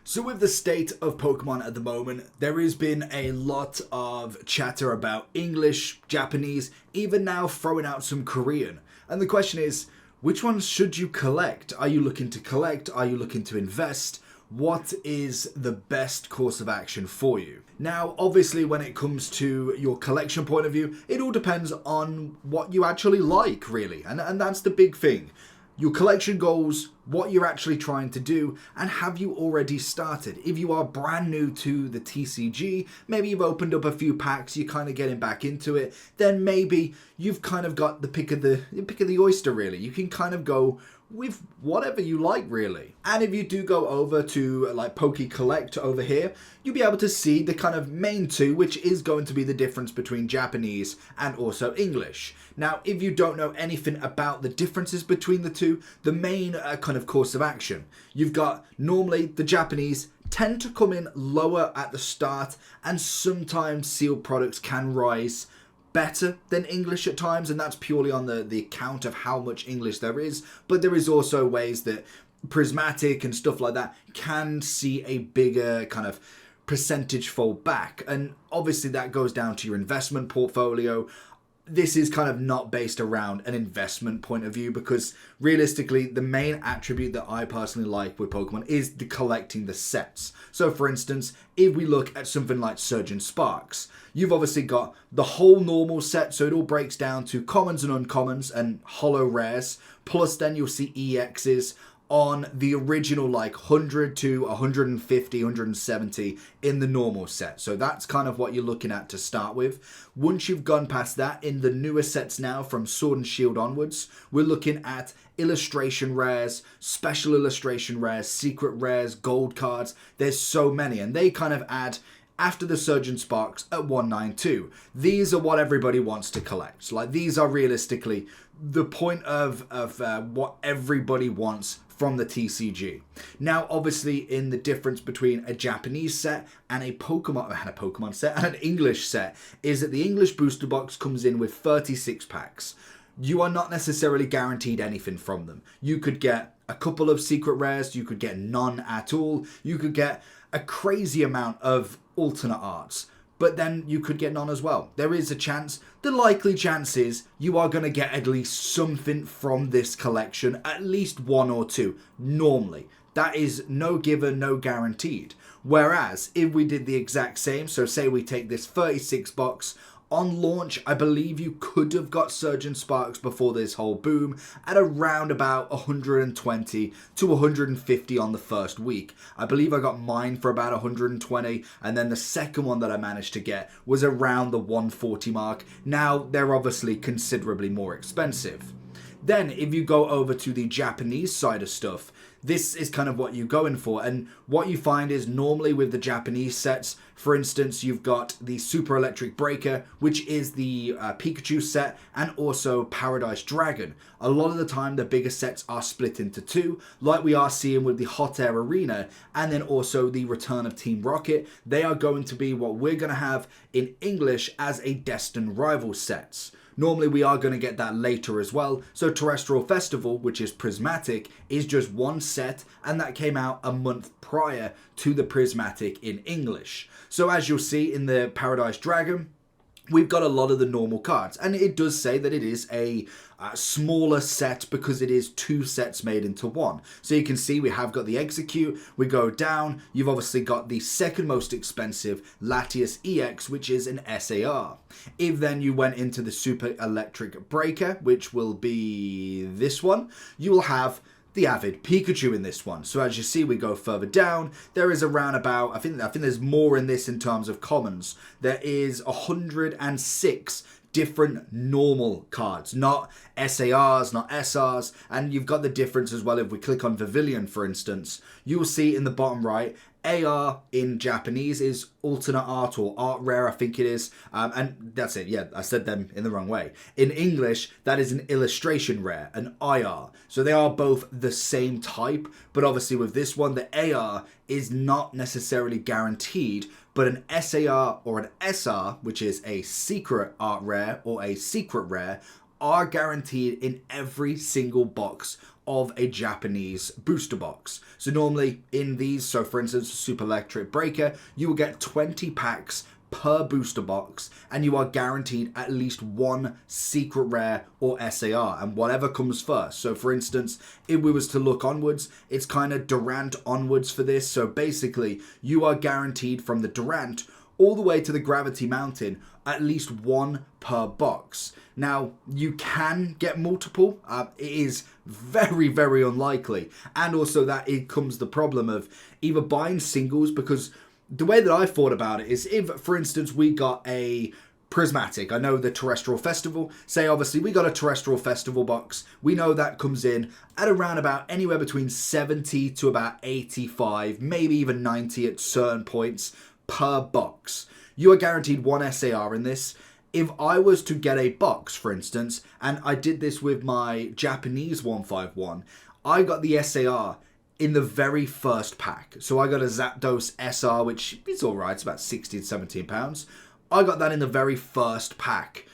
So with the state of Pokemon at the moment, there has been a lot of chatter about English, Japanese, even now throwing out some Korean. And the question is, which ones should you collect? Are you looking to collect? Are you looking to invest? What is the best course of action for you? Now, obviously, when it comes to your collection point of view, it all depends on what you actually like, really. And that's the big thing. Your collection goals, what you're actually trying to do, and have you already started? If you are brand new to the TCG, maybe you've opened up a few packs, you're kind of getting back into it, then maybe you've kind of got the pick of the oyster, really. You can kind of go with whatever you like, really. And if you do go over to like PokeCollect over here, you'll be able to see the kind of main two, which is going to be the difference between Japanese and also English. Now, if you don't know anything about the differences between the two, the main kind of course of action, you've got normally the Japanese tend to come in lower at the start, and sometimes sealed products can rise better than English at times, and that's purely on the account of how much English there is. But there is also ways that Prismatic and stuff like that can see a bigger kind of percentage fall back, and obviously that goes down to your investment portfolio. This is kind of not based around an investment point of view, because realistically the main attribute that I personally like with Pokemon is the collecting the sets. So for instance, if we look at something like Surgeon Sparks, you've obviously got the whole normal set, so it all breaks down to commons and uncommons and holo rares, plus then you'll see EXs on the original like 100 to 150, 170 in the normal set. So that's kind of what you're looking at to start with. Once you've gone past that, in the newer sets now from Sword and Shield onwards, we're looking at illustration rares, special illustration rares, secret rares, gold cards. There's so many, and they kind of add after the Surgeon Sparks at 192. These are what everybody wants to collect. Like, these are realistically the point of what everybody wants from the TCG. Now, obviously, in the difference between a Japanese set and a Pokemon set and an English set is that the English booster box comes in with 36 packs. You are not necessarily guaranteed anything from them. You could get a couple of secret rares, you could get none at all, you could get a crazy amount of alternate arts, but then you could get none as well. There is a chance, the likely chance is you are going to get at least something from this collection, at least one or two, normally. That is no given, no guaranteed. Whereas, if we did the exact same, so say we take this 36 box, on launch, I believe you could have got Surgeon Sparks before this whole boom at around about 120 to 150 on the first week. I believe I got mine for about 120, and then the second one that I managed to get was around the 140 mark. Now, they're obviously considerably more expensive. Then, if you go over to the Japanese side of stuff, this is kind of what you're going for. And what you find is normally with the Japanese sets, for instance, you've got the Super Electric Breaker, which is the Pikachu set, and also Paradise Dragon. A lot of the time, the bigger sets are split into two, like we are seeing with the Hot Air Arena, and then also the Return of Team Rocket. They are going to be what we're going to have in English as a Destined Rival sets. Normally we are going to get that later as well. So Terrestrial Festival, which is Prismatic, is just one set, and that came out a month prior to the Prismatic in English. So as you'll see in the Paradise Dragon, we've got a lot of the normal cards, and it does say that it is a smaller set because it is two sets made into one. So you can see we have got the Execute, we go down, you've obviously got the second most expensive Latias EX, which is an SAR. If then you went into the Super Electric Breaker, which will be this one, you will have the Avid Pikachu in this one. So as you see, we go further down. There is around about, I think there's more in this in terms of commons. There is 106 different normal cards, not SARs, not SRs, and you've got the difference as well. If we click on Pavilion, for instance, you will see in the bottom right, AR in Japanese is alternate art or art rare, I think it is. And that's it. Yeah, I said them in the wrong way. In English, that is an illustration rare, an IR. So they are both the same type, but obviously with this one, the AR is not necessarily guaranteed, but an SAR or an SR, which is a secret art rare or a secret rare, are guaranteed in every single box of a Japanese booster box. So normally in these, so for instance, Super Electric Breaker, you will get 20 packs per booster box, and you are guaranteed at least one secret rare or SAR, and whatever comes first. So for instance, if we was to look onwards, it's kind of Durant onwards for this. So basically, you are guaranteed from the Durant all the way to the Gravity Mountain, at least one per box. Now, you can get multiple. It is very, very unlikely. And also that it comes the problem of either buying singles, because the way that I thought about it is if, for instance, we got a Prismatic, I know the Terrestrial Festival, say obviously we got a Terrestrial Festival box, we know that comes in at around about anywhere between 70 to about 85, maybe even 90 at certain points per box. You are guaranteed one SAR in this. If I was to get a box, for instance, and I did this with my Japanese 151, I got the SAR in the very first pack. So I got a Zapdos SR, which is alright, it's about 16, 17 pounds. I got that in the very first pack.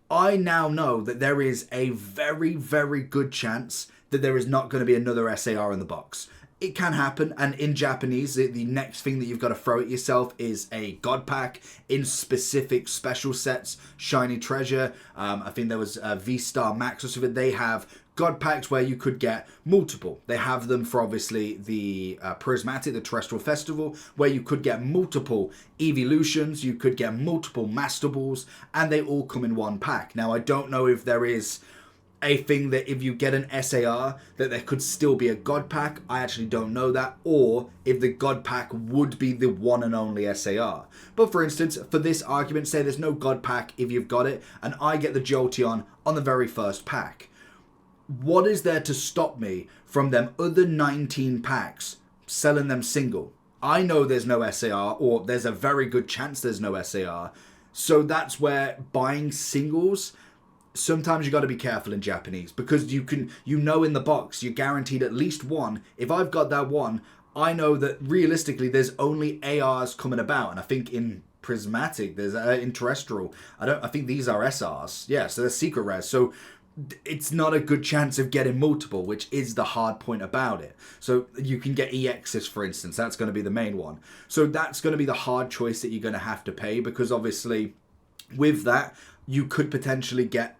I now know that there is a very, very good chance that there is not going to be another SAR in the box. It can happen, and in Japanese, the next thing that you've got to throw at yourself is a God Pack in specific special sets. Shiny Treasure, I think there was V-Star Max or something. They have God Packs where you could get multiple. They have them for obviously the Prismatic, the Terrestrial Festival, where you could get multiple Evolutions, you could get multiple Master Balls, and they all come in one pack. Now, I don't know if there is a thing that if you get an SAR that there could still be a God Pack. I actually don't know that, or if the God Pack would be the one and only SAR. But for instance, for this argument, say there's no God Pack if you've got it, and I get the Jolteon on the very first pack. What is there to stop me from them other 19 packs selling them single? I know there's no SAR, or there's a very good chance there's no SAR. So that's where buying singles, sometimes you got to be careful in Japanese, because you know in the box you're guaranteed at least one. If I've got that one, I know that realistically there's only ARs coming about, and I think in Prismatic there's in Terrestrial, I think these are SRs. Yeah, so they're secret rares. So it's not a good chance of getting multiple, which is the hard point about it. So you can get EXs, for instance. That's going to be the main one. So that's going to be the hard choice that you're going to have to pay, because obviously with that you could potentially get,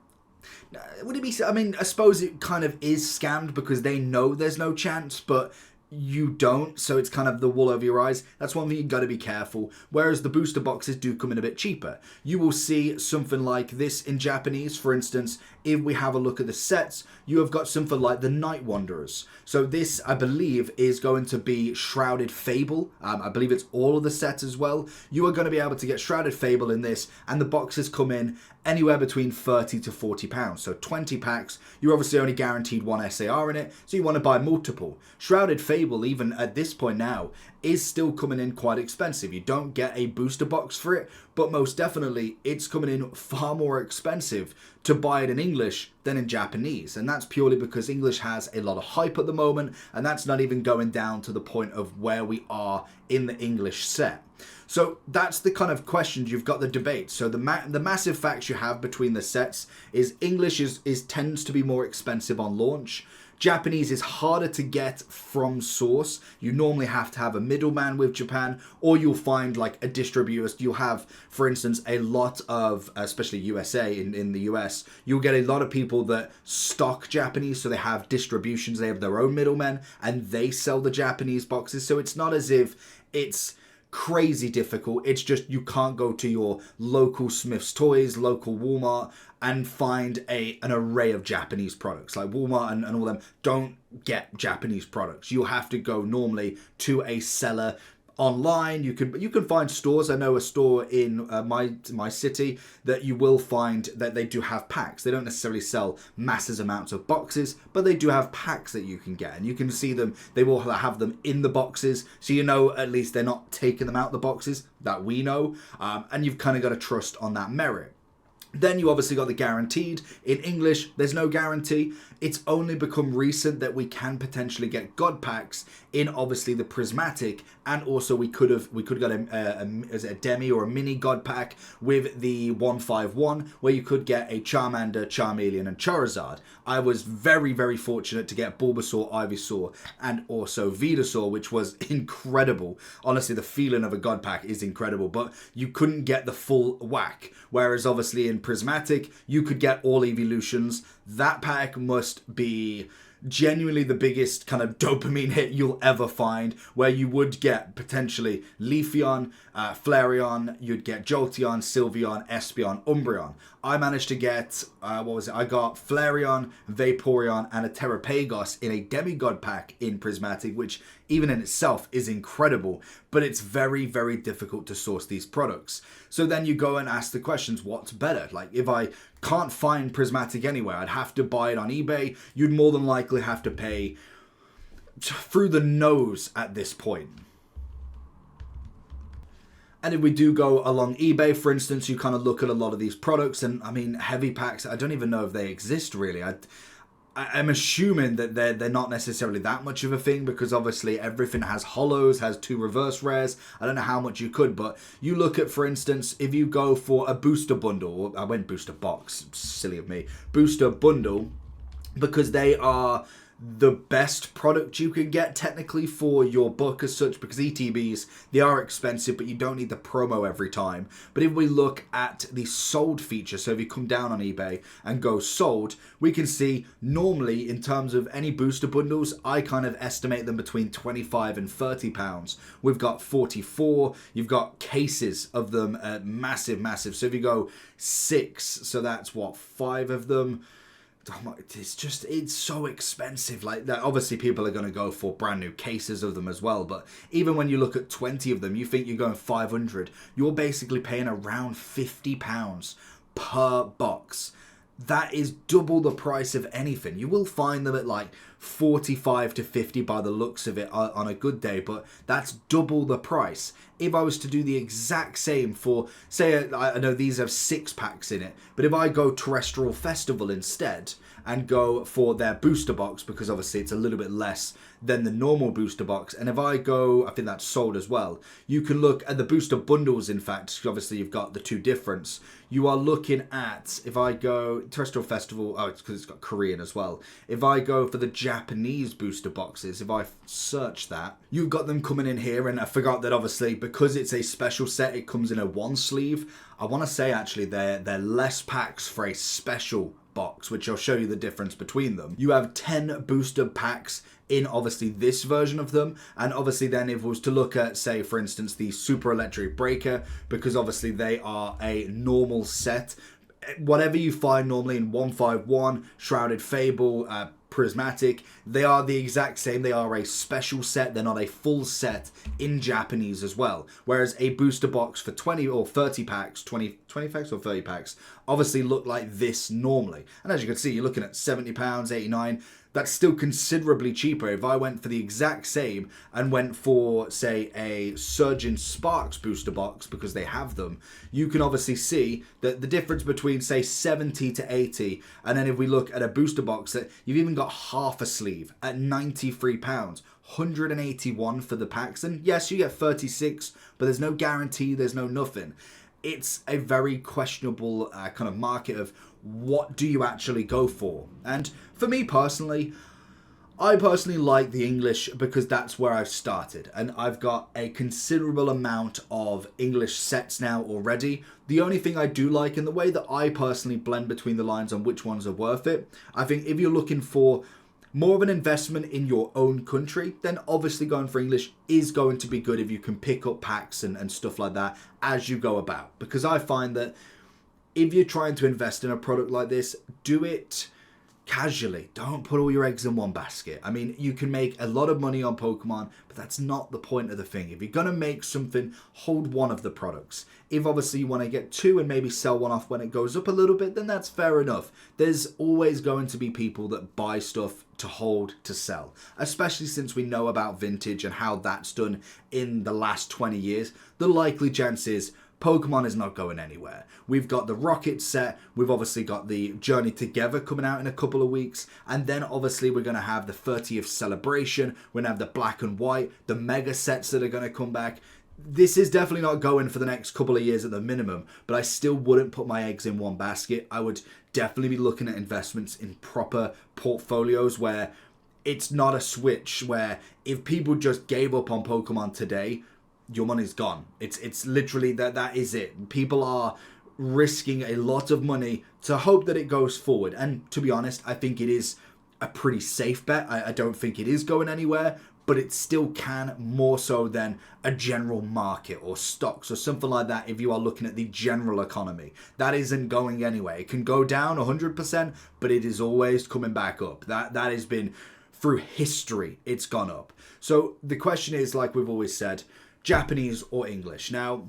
would it be, I mean, I suppose it kind of is scammed because they know there's no chance, but you don't, so it's kind of the wool over your eyes. That's one thing you got to be careful. Whereas the booster boxes do come in a bit cheaper. You will see something like this in Japanese. For instance, if we have a look at the sets, you have got something like the Night Wanderers. So this, I believe, is going to be Shrouded Fable. I believe it's all of the sets as well. You are going to be able to get Shrouded Fable in this, and the boxes come in anywhere between 30 to 40 pounds. So 20 packs, you're obviously only guaranteed one SAR in it, so you want to buy multiple. Shrouded Fable, even at this point now, is still coming in quite expensive. You don't get a booster box for it, but most definitely it's coming in far more expensive to buy it in English than in Japanese. And that's purely because English has a lot of hype at the moment, and that's not even going down to the point of where we are in the English set. So that's the kind of questions you've got, the debate. So the massive facts you have between the sets is English tends to be more expensive on launch. Japanese is harder to get from source. You normally have to have a middleman with Japan, or you'll find like a distributor. You'll have, for instance, a lot of, especially USA, in the US, you'll get a lot of people that stock Japanese, so they have distributions, they have their own middlemen, and they sell the Japanese boxes. So it's not as if it's crazy difficult. It's just you can't go to your local Smith's Toys, local Walmart, and find an array of Japanese products. Like Walmart and all them don't get Japanese products. You'll have to go normally to a seller online. You can find stores. I know a store in my city that you will find that they do have packs. They don't necessarily sell massive amounts of boxes, but they do have packs that you can get, and you can see them. They will have them in the boxes, so you know at least they're not taking them out the boxes, that we know, and you've kind of got to trust on that merit. Then you obviously got the guaranteed. In English, there's no guarantee. It's only become recent that we can potentially get God packs in obviously the prismatic, and also we could have got a demi or a mini God pack with the 151 where you could get a Charmander, Charmeleon and Charizard. I was very, very fortunate to get Bulbasaur, Ivysaur and also Venusaur, which was incredible. Honestly, the feeling of a God pack is incredible, but you couldn't get the full whack. Whereas obviously in Prismatic, you could get all evolutions. That pack must be genuinely the biggest kind of dopamine hit you'll ever find, where you would get potentially Leafeon, Flareon, you'd get Jolteon, Sylveon, Espeon, Umbreon. I managed to get, I got Flareon, Vaporeon, and a Terrapagos in a Demigod pack in Prismatic, which even in itself is incredible, but it's very, very difficult to source these products. So then you go and ask the questions, what's better? Like, if I can't find Prismatic anywhere, I'd have to buy it on eBay. You'd more than likely have to pay through the nose at this point. And if we do go along eBay, for instance, you kind of look at a lot of these products, and I mean, heavy packs, I don't even know if they exist really. I'm assuming that they're not necessarily that much of a thing, because obviously everything has holos, has 2 reverse rares. I don't know how much you could, but you look at, for instance, if you go for a booster bundle, I went booster box, silly of me, booster bundle, because they are the best product you can get technically for your book as such, because ETBs, they are expensive, but you don't need the promo every time. But if we look at the sold feature, so if you come down on eBay and go sold, we can see normally in terms of any booster bundles, I kind of estimate them between 25 and 30 pounds. We've got 44, you've got cases of them, massive. So if you go 6, so that's what, 5 of them. It's so expensive. Like that, obviously people are going to go for brand new cases of them as well, but even when you look at 20 of them, you think you're going 500, you're basically paying around £50 per box. That is double the price of anything. You will find them at like 45 to 50 by the looks of it on a good day, but that's double the price. If I was to do the exact same for, say, I know these have 6 packs in it, but if I go Terrestrial Festival instead and go for their booster box, because obviously it's a little bit less than the normal booster box, and if I go, I think that's sold as well, you can look at the booster bundles. In fact, obviously you've got the 2 difference. You are looking at, if I go Terrestrial Festival, oh, it's because it's got Korean as well. If I go for the Japanese booster boxes, if I search that, you've got them coming in here, and I forgot that obviously because it's a special set, it comes in a 1 sleeve. I want to say actually they're less packs for a special box, which I'll show you the difference between them. You have 10 booster packs in obviously this version of them, and obviously then if it was to look at, say for instance, the Super Electric Breaker, because obviously they are a normal set, whatever you find normally in 151, Shrouded Fable, Prismatic, they are the exact same. They are a special set. They're not a full set in Japanese as well. Whereas a booster box for 20 or 30 packs, 20 packs or 30 packs, obviously look like this normally. And as you can see, you're looking at £70, 89. That's still considerably cheaper. If I went for the exact same and went for, say, a Surgeon Sparks booster box, because they have them, you can obviously see that the difference between, say, 70 to 80, and then if we look at a booster box that you've even got half a sleeve at £93, 181 for the packs, and yes, you get 36, but there's no guarantee, there's no nothing. It's a very questionable kind of market of what do you actually go for. And for me personally, I personally like the English because that's where I've started, and I've got a considerable amount of English sets now already. The only thing I do like in the way that I personally blend between the lines on which ones are worth it, I think if you're looking for more of an investment in your own country, then obviously going for English is going to be good if you can pick up packs and stuff like that as you go about. Because I find that if you're trying to invest in a product like this, do it casually. Don't put all your eggs in one basket. I mean, you can make a lot of money on Pokemon, but that's not the point of the thing. If you're going to make something, hold one of the products. If obviously you want to get 2 and maybe sell one off when it goes up a little bit, then that's fair enough. There's always going to be people that buy stuff to hold, to sell. Especially since we know about vintage and how that's done in the last 20 years. The likely chance is Pokemon is not going anywhere. We've got the Rocket set, we've obviously got the Journey Together coming out in a couple of weeks, and then obviously we're going to have the 30th celebration, we're going to have the Black and White, the Mega sets that are going to come back. This is definitely not going for the next couple of years at the minimum, but I still wouldn't put my eggs in one basket. I would definitely be looking at investments in proper portfolios where it's not a switch where if people just gave up on Pokemon today, your money's gone. It's literally that is it. People are risking a lot of money to hope that it goes forward. And to be honest, I think it is a pretty safe bet. I don't think it is going anywhere, but it still can, more so than a general market or stocks or something like that. If you are looking at the general economy, that isn't going anywhere. It can go down 100%, but it is always coming back up. That has been through history. It's gone up. So the question is, like we've always said, Japanese or English. Now,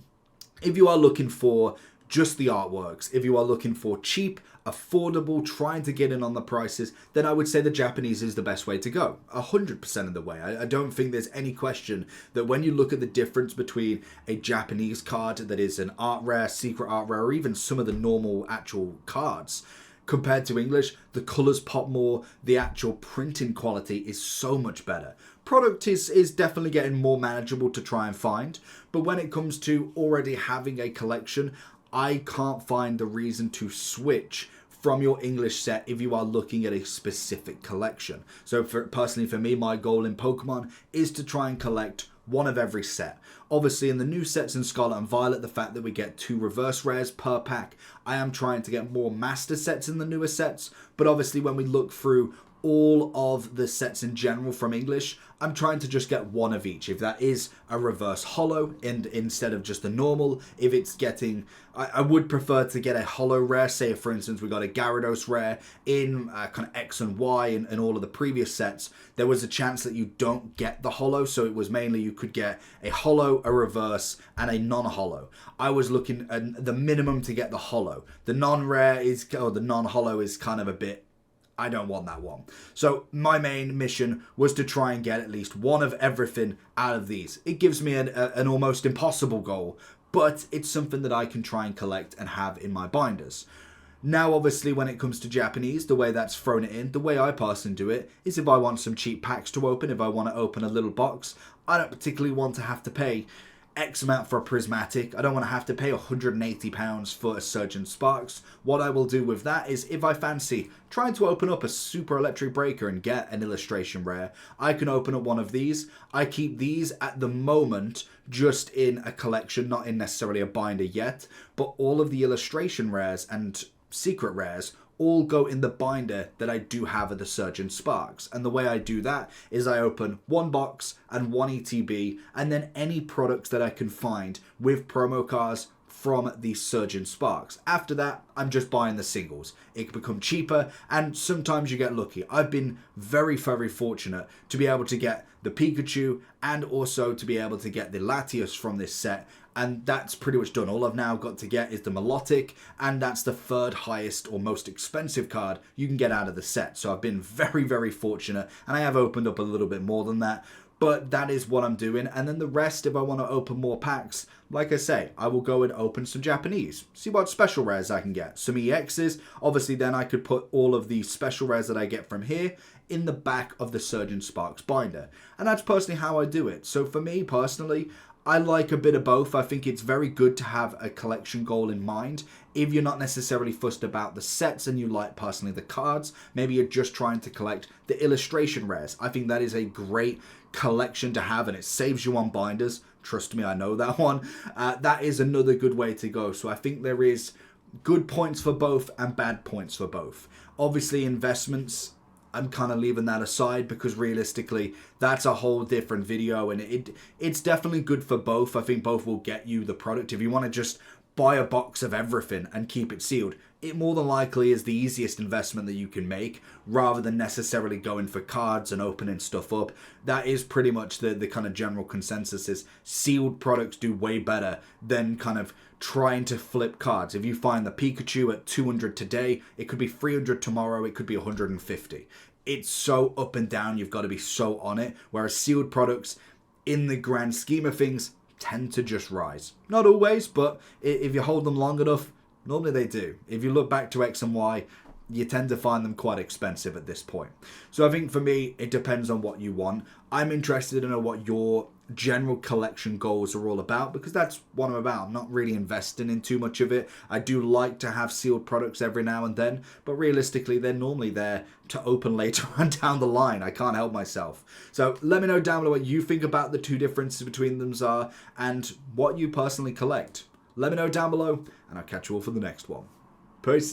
if you are looking for just the artworks, if you are looking for cheap, affordable, trying to get in on the prices, then I would say the Japanese is the best way to go. 100% of the way. I don't think there's any question that when you look at the difference between a Japanese card that is an art rare, secret art rare, or even some of the normal actual cards, compared to English, the colours pop more, the actual printing quality is so much better. Product is definitely getting more manageable to try and find, but when it comes to already having a collection, I can't find the reason to switch from your English set if you are looking at a specific collection. So personally for me, my goal in Pokemon is to try and collect one of every set. Obviously in the new sets in Scarlet and Violet, the fact that we get 2 reverse rares per pack, I am trying to get more master sets in the newer sets, but obviously when we look through all of the sets in general from English, I'm trying to just get one of each. If that is a reverse holo and instead of just a normal, if it's getting, I would prefer to get a holo rare. Say for instance we got a Gyarados rare in kind of X and Y and all of the previous sets, there was a chance that you don't get the holo, so it was mainly you could get a holo, a reverse, and a non-holo. I was looking at the minimum to get the holo. The non-rare is, or the non-holo is kind of a bit, I don't want that one. So my main mission was to try and get at least one of everything out of these. It gives me an almost impossible goal, but it's something that I can try and collect and have in my binders. Now, obviously, when it comes to Japanese, the way that's thrown it in, the way I personally do it, is if I want some cheap packs to open, if I want to open a little box, I don't particularly want to have to pay X amount for a prismatic. I don't want to have to pay £180 for a Surgeon Sparks. What I will do with that is if I fancy trying to open up a Super Electric Breaker and get an illustration rare, I can open up one of these. I keep these at the moment just in a collection, not in necessarily a binder yet, but all of the illustration rares and secret rares all go in the binder that I do have of the Surgeon Sparks. And the way I do that is I open one box and one ETB, and then any products that I can find with promo cards from the Surgeon Sparks. After that, I'm just buying the singles. It can become cheaper, and sometimes you get lucky. I've been very, very fortunate to be able to get the Pikachu and also to be able to get the Latios from this set, and that's pretty much done. All I've now got to get is the Milotic, and that's the 3rd highest or most expensive card you can get out of the set. So I've been very, very fortunate, and I have opened up a little bit more than that, but that is what I'm doing. And then the rest, if I want to open more packs, like I say, I will go and open some Japanese, see what special rares I can get, some EXs. Obviously then I could put all of the special rares that I get from here in the back of the Surgeon Sparks binder, and that's personally how I do it. So for me personally, I like a bit of both. I think it's very good to have a collection goal in mind. If you're not necessarily fussed about the sets and you like personally the cards, maybe you're just trying to collect the illustration rares, I think that is a great collection to have, and it saves you on binders. Trust me, I know that one. That is another good way to go. So I think there is good points for both and bad points for both. Obviously investments, I'm kind of leaving that aside because realistically that's a whole different video, and it's definitely good for both. I think both will get you the product. If you want to just buy a box of everything and keep it sealed, it more than likely is the easiest investment that you can make, rather than necessarily going for cards and opening stuff up. That is pretty much the kind of general consensus, is sealed products do way better than kind of trying to flip cards. If you find the Pikachu at 200 today, it could be 300 tomorrow, it could be 150. It's so up and down, you've got to be so on it. Whereas sealed products, in the grand scheme of things, tend to just rise. Not always, but if you hold them long enough, normally they do. If you look back to X and Y, you tend to find them quite expensive at this point. So I think for me, it depends on what you want. I'm interested to know what your general collection goals are all about, because that's what I'm about. I'm not really investing in too much of it. I do like to have sealed products every now and then, but realistically, they're normally there to open later on down the line. I can't help myself. So let me know down below what you think about the two differences between them are and what you personally collect. Let me know down below, and I'll catch you all for the next one. Peace.